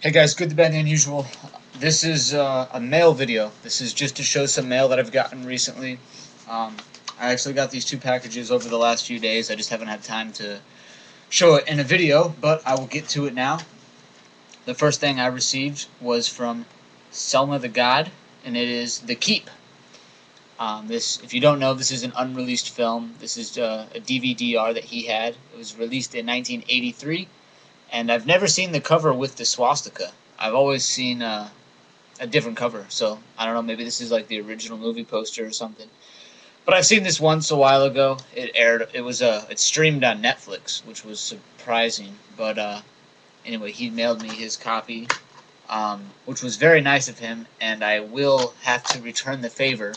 Hey guys, good, the bad, the unusual. This is a mail video. This is just to show some mail that I've gotten recently. Um, I actually got these two packages over the last few days. I just haven't had time to show it in a video, but I will get to it now. The first thing I received was from Selma the God, and it is The Keep. If you don't know, this is an unreleased film. This is a DVD-R that he had. It was released in 1983. And I've never seen the cover with the swastika. I've always seen a different cover, so I don't know, maybe this is like the original movie poster or something. But I've seen this once a while ago. It streamed on Netflix, which was surprising. But anyway, he mailed me his copy, which was very nice of him, and I will have to return the favor.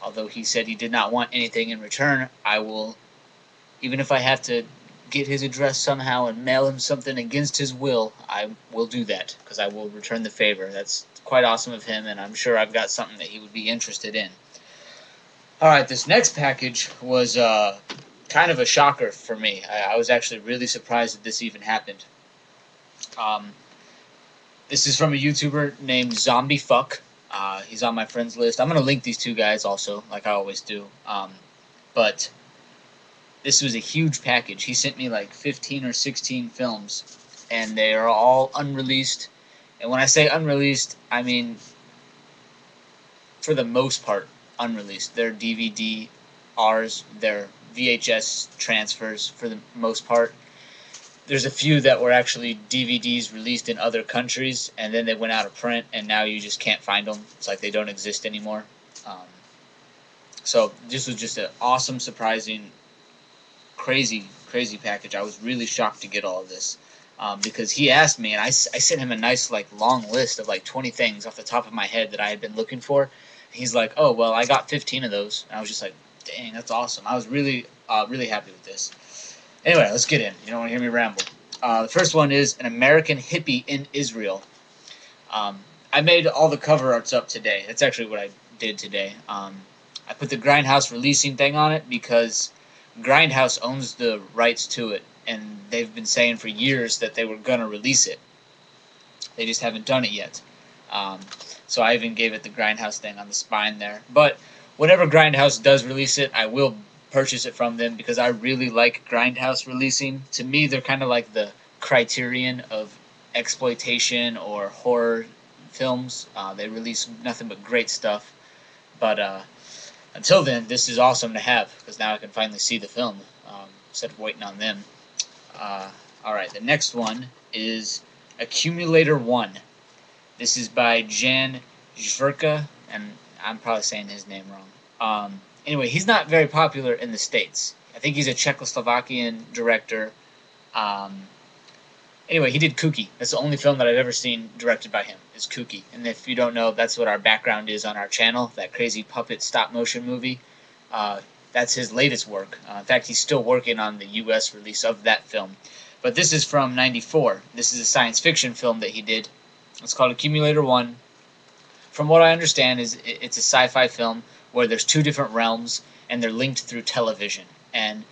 Although he said he did not want anything in return, I will, even if I have to get his address somehow and mail him something against his will, I will do that, because I will return the favor. That's quite awesome of him, and I'm sure I've got something that he would be interested in. Alright, this next package was kind of a shocker for me. I was actually really surprised that this even happened. This is from a YouTuber named ZombieFuck. He's on my friends list. I'm going to link these two guys also, like I always do. But this was a huge package. He sent me like 15 or 16 films, and they are all unreleased. And when I say unreleased, I mean, for the most part, unreleased. They're DVD-Rs, they're VHS transfers for the most part. There's a few that were actually DVDs released in other countries, and then they went out of print, and now you just can't find them. It's like they don't exist anymore. So this was just an awesome, surprising, crazy package. I was really shocked to get all of this, because he asked me, and I sent him a nice long list of like 20 things off the top of my head that I had been looking for. He's like, oh well, I got 15 of those, and I was just like, dang, that's awesome. I was really happy with this. Anyway, let's get in. You don't want to hear me ramble. The first one is An American Hippie in Israel. I made all the cover arts up today. That's actually what I did today. I put the Grindhouse releasing thing on it because Grindhouse owns the rights to it, and they've been saying for years that they were going to release it. They just haven't done it yet. So I even gave it the Grindhouse thing on the spine there. But whenever Grindhouse does release it, I will purchase it from them because I really like Grindhouse releasing. To me, they're kind of like the Criterion of exploitation or horror films. They release nothing but great stuff. But until then, this is awesome to have, because now I can finally see the film instead of waiting on them. Alright, the next one is Accumulator 1. This is by Jan Zverka, and I'm probably saying his name wrong. Anyway, he's not very popular in the States. I think he's a Czechoslovakian director. Anyway, he did Kooky. That's the only film that I've ever seen directed by him, is Kooky. And if you don't know, that's what our background is on our channel, that crazy puppet stop-motion movie. That's his latest work. In fact, he's still working on the U.S. release of that film. But this is from '94. This is a science fiction film that he did. It's called Accumulator 1. From what I understand, it's a sci-fi film where there's two different realms, and they're linked through television. And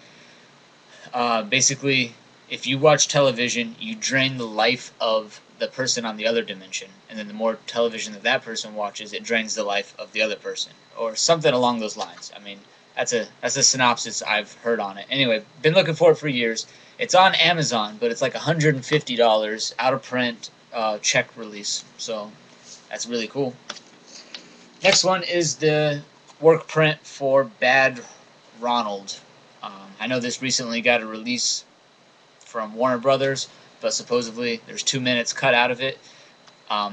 basically, if you watch television, you drain the life of the person on the other dimension, and then the more television that person watches, it drains the life of the other person, or something along those lines. I mean, that's a synopsis I've heard on it. Anyway, been looking for it for years. It's on Amazon, but it's like $150, out of print, Czech release, so that's really cool. Next one is the work print for Bad Ronald. I know this recently got a release from Warner Brothers, but supposedly there's 2 minutes cut out of it.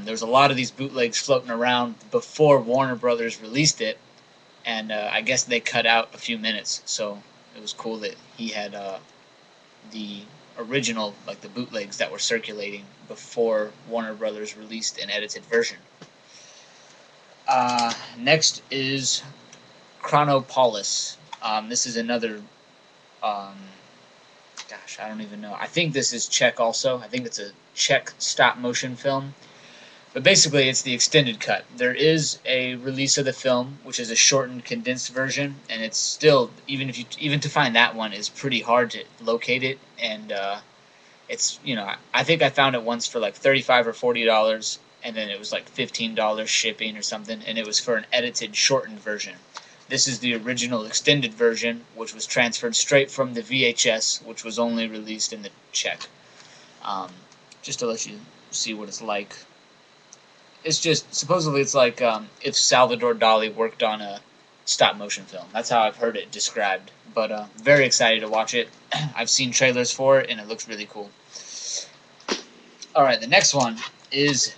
There's a lot of these bootlegs floating around before Warner Brothers released it, and I guess they cut out a few minutes, so it was cool that he had the original, like the bootlegs that were circulating before Warner Brothers released an edited version. Next is Chronopolis. This is another, gosh, I don't even know. I think this is Czech also. I think it's a Czech stop-motion film. But basically, it's the extended cut. There is a release of the film, which is a shortened, condensed version, and it's still, even to find that one is pretty hard to locate it, and It's, you know, I think I found it once for like $35 or $40, and then it was like $15 shipping or something, and it was for an edited, shortened version. This is the original extended version, which was transferred straight from the VHS, which was only released in the Czech. Just to let you see what it's like. It's just, supposedly it's like if Salvador Dali worked on a stop-motion film. That's how I've heard it described. But very excited to watch it. I've seen trailers for it, and it looks really cool. Alright, the next one is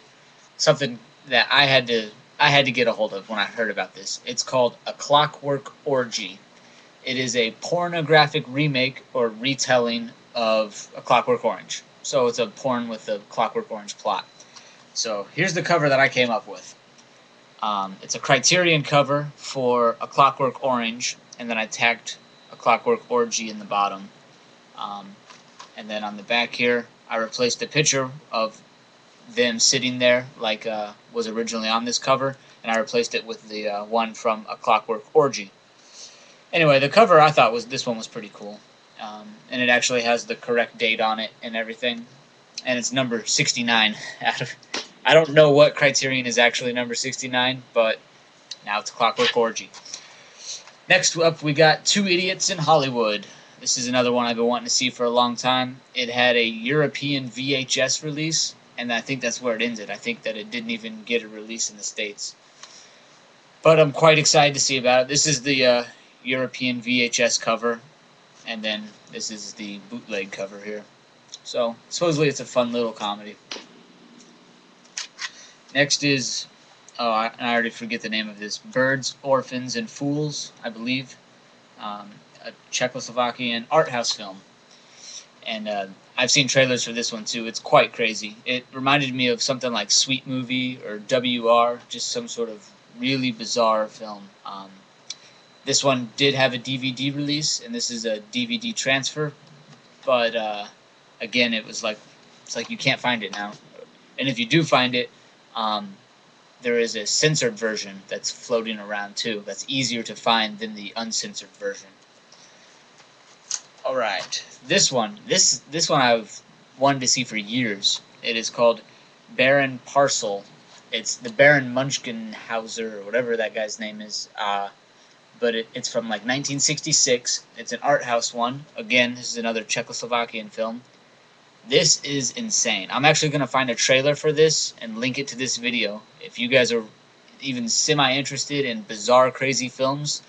something that I had to get a hold of when I heard about this. It's called A Clockwork Orgy. It is a pornographic remake or retelling of A Clockwork Orange. So it's a porn with a Clockwork Orange plot. So here's the cover that I came up with. It's a Criterion cover for A Clockwork Orange, and then I tacked A Clockwork Orgy in the bottom. And then on the back here, I replaced a picture of them sitting there like was originally on this cover, and I replaced it with the one from A Clockwork Orgy. Anyway, the cover I thought this one was pretty cool, and it actually has the correct date on it and everything, and it's number 69 out of. I don't know what Criterion is actually number 69, but now it's A Clockwork Orgy. Next up, we got Two Idiots in Hollywood. This is another one I've been wanting to see for a long time. It had a European VHS release, and I think that's where it ended. I think that it didn't even get a release in the States. But I'm quite excited to see about it. This is the European VHS cover, and then this is the bootleg cover here. So, supposedly it's a fun little comedy. Next is, I already forget the name of this, Birds, Orphans, and Fools, I believe. A Czechoslovakian art house film. And I've seen trailers for this one too. It's quite crazy. It reminded me of something like Sweet Movie or WR, just some sort of really bizarre film. This one did have a DVD release, and this is a DVD transfer. But again, it's like you can't find it now. And if you do find it, there is a censored version that's floating around too. That's easier to find than the uncensored version. All right, this one I've wanted to see for years. It is called Baron Parcel. It's the Baron Munchausen or whatever that guy's name is. But it's from like 1966. It's an art house one. Again, this is another Czechoslovakian film. This is insane. I'm actually going to find a trailer for this and link it to this video. If you guys are even semi-interested in bizarre, crazy films,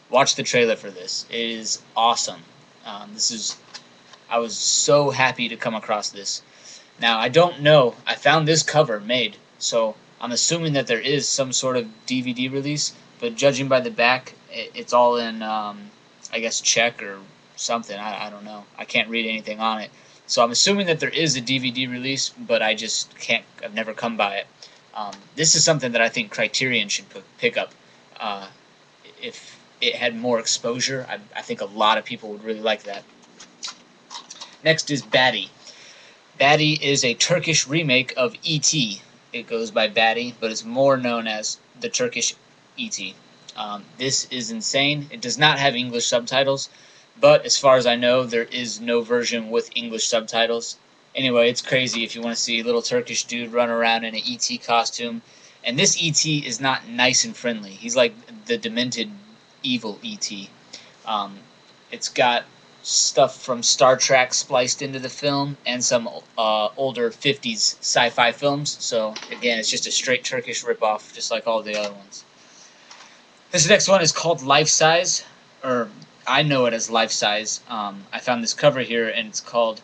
watch the trailer for this. It is awesome. I was so happy to come across this. Now, I don't know. I found this cover made, so I'm assuming that there is some sort of DVD release, but judging by the back, it's all in, I guess, Czech or something. I don't know. I can't read anything on it. So I'm assuming that there is a DVD release, but I just can't. I've never come by it. This is something that I think Criterion should pick up. If it had more exposure, I think a lot of people would really like that. Next is Batty. Batty is a Turkish remake of E.T. It goes by Batty, but it's more known as the Turkish E.T. This is insane. It does not have English subtitles. But as far as I know, there is no version with English subtitles. Anyway, it's crazy if you want to see a little Turkish dude run around in an E.T. costume. And this E.T. is not nice and friendly. He's like the demented, evil E.T. It's got stuff from Star Trek spliced into the film and some older 50s sci-fi films. So, again, it's just a straight Turkish ripoff, just like all the other ones. This next one is called Life Size, or I know it as Life Size. I found this cover here, and it's called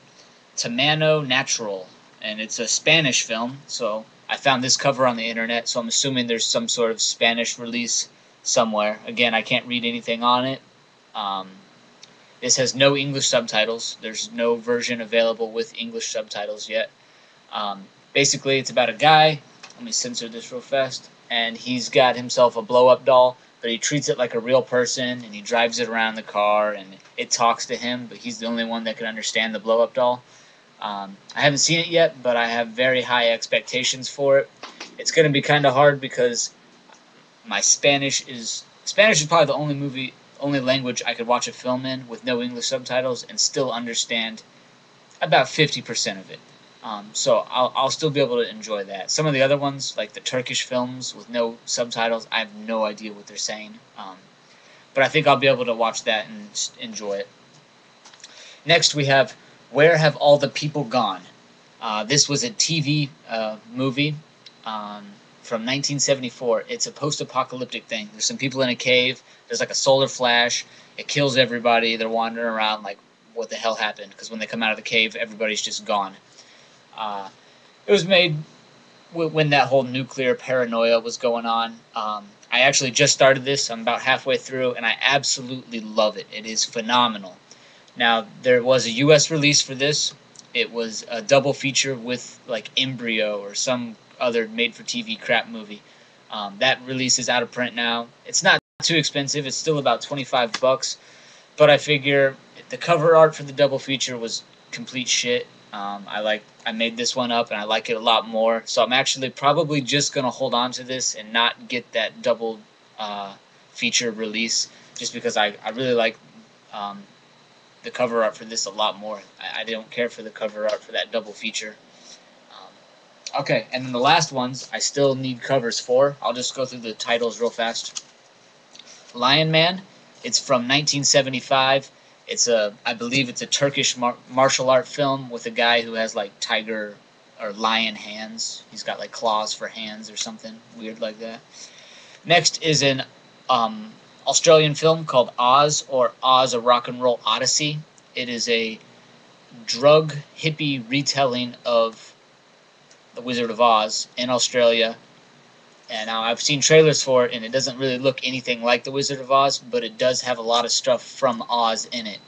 Tamano Natural, and it's a Spanish film. So I found this cover on the internet, so I'm assuming there's some sort of Spanish release somewhere. Again, I can't read anything on it. This has no English subtitles. There's no version available with English subtitles yet. Basically, it's about a guy. Let me censor this real fast. And he's got himself a blow-up doll, but he treats it like a real person, and he drives it around the car, and it talks to him, but he's the only one that can understand the blow-up doll. I haven't seen it yet, but I have very high expectations for it. It's going to be kind of hard because my Spanish is probably the only language I could watch a film in with no English subtitles and still understand about 50% of it. So I'll still be able to enjoy that. Some of the other ones, like the Turkish films with no subtitles, I have no idea what they're saying. But I think I'll be able to watch that and enjoy it. Next, we have Where Have All the People Gone? This was a TV movie from 1974. It's a post-apocalyptic thing. There's some people in a cave. There's like a solar flash. It kills everybody. They're wandering around like, what the hell happened? Because when they come out of the cave, everybody's just gone. It was made when that whole nuclear paranoia was going on. I actually just started this. I'm about halfway through, and I absolutely love it. It is phenomenal. Now, there was a U.S. release for this. It was a double feature with like Embryo or some other made-for-TV crap movie. That release is out of print now. It's not too expensive. It's still about $25, but I figure the cover art for the double feature was complete shit. I made this one up and I like it a lot more. So I'm actually probably just gonna hold on to this and not get that double feature release, just because I really like the cover art for this a lot more. I don't care for the cover art for that double feature. Okay, and then the last ones I still need covers for. I'll just go through the titles real fast. Lion Man. It's from 1975. I believe it's a Turkish martial art film with a guy who has like tiger or lion hands. He's got like claws for hands or something weird like that. Next is an Australian film called Oz, or Oz, a Rock and Roll Odyssey. It is a drug hippie retelling of The Wizard of Oz in Australia. And now I've seen trailers for it, and it doesn't really look anything like The Wizard of Oz, but it does have a lot of stuff from Oz in it.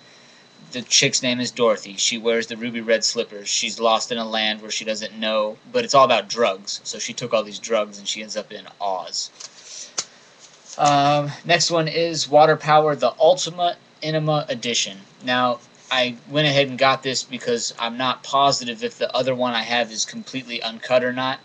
The chick's name is Dorothy. She wears the ruby red slippers. She's lost in a land where she doesn't know, but it's all about drugs. So she took all these drugs, and she ends up in Oz. Next one is Water Power, the Ultima Enema Edition. Now, I went ahead and got this because I'm not positive if the other one I have is completely uncut or not.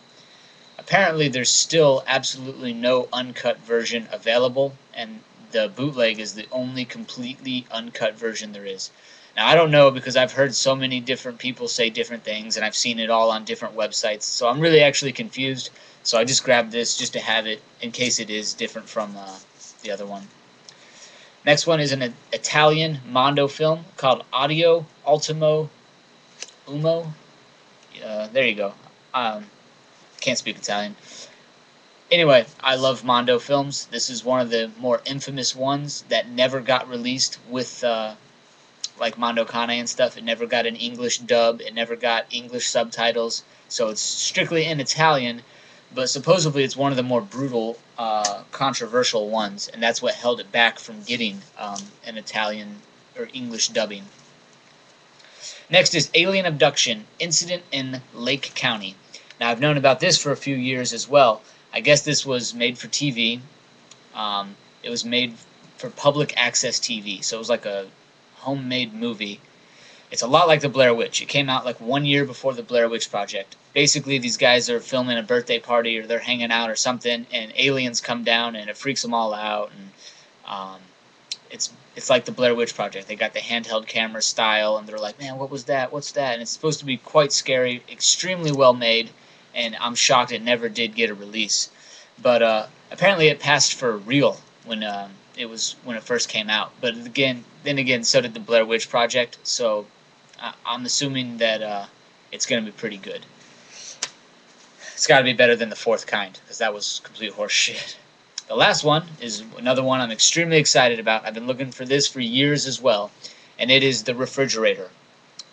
Apparently, there's still absolutely no uncut version available, and the bootleg is the only completely uncut version there is. Now, I don't know, because I've heard so many different people say different things, and I've seen it all on different websites, so I'm really actually confused. So I just grabbed this just to have it in case it is different from the other one. Next one is an Italian Mondo film called Audio Ultimo Umo. There you go. Can't speak Italian. Anyway, I love Mondo films. This is one of the more infamous ones that never got released with like Mondo Cane and stuff. It never got an English dub. It never got English subtitles. So it's strictly in Italian, but supposedly it's one of the more brutal, controversial ones, and that's what held it back from getting an Italian or English dubbing. Next is Alien Abduction, Incident in Lake County. Now, I've known about this for a few years as well. I guess this was made for TV. It was made for public access TV, so it was like a homemade movie. It's a lot like the Blair Witch. It came out like 1 year before the Blair Witch Project. Basically, these guys are filming a birthday party, or they're hanging out or something, and aliens come down, and it freaks them all out. And it's like the Blair Witch Project. They got the handheld camera style, and they're like, man, what was that? What's that? And it's supposed to be quite scary, extremely well made, and I'm shocked it never did get a release. But apparently it passed for real when it first came out. But then again, so did the Blair Witch Project. So I'm assuming that it's going to be pretty good. It's got to be better than The Fourth Kind, because that was complete horse shit. The last one is another one I'm extremely excited about. I've been looking for this for years as well, and it is The Refrigerator,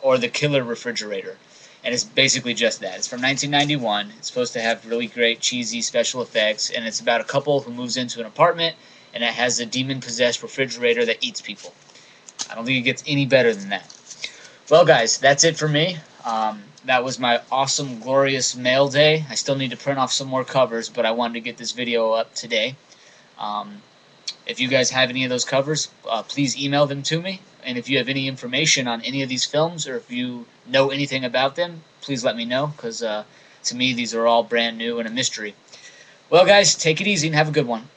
or The Killer Refrigerator. And it's basically just that. It's from 1991. It's supposed to have really great, cheesy special effects, and it's about a couple who moves into an apartment, and it has a demon-possessed refrigerator that eats people. I don't think it gets any better than that. Well, guys, that's it for me. That was my awesome, glorious mail day. I still need to print off some more covers, but I wanted to get this video up today. If you guys have any of those covers, please email them to me. And if you have any information on any of these films, or if you know anything about them, please let me know, because to me these are all brand new and a mystery. Well, guys, take it easy and have a good one.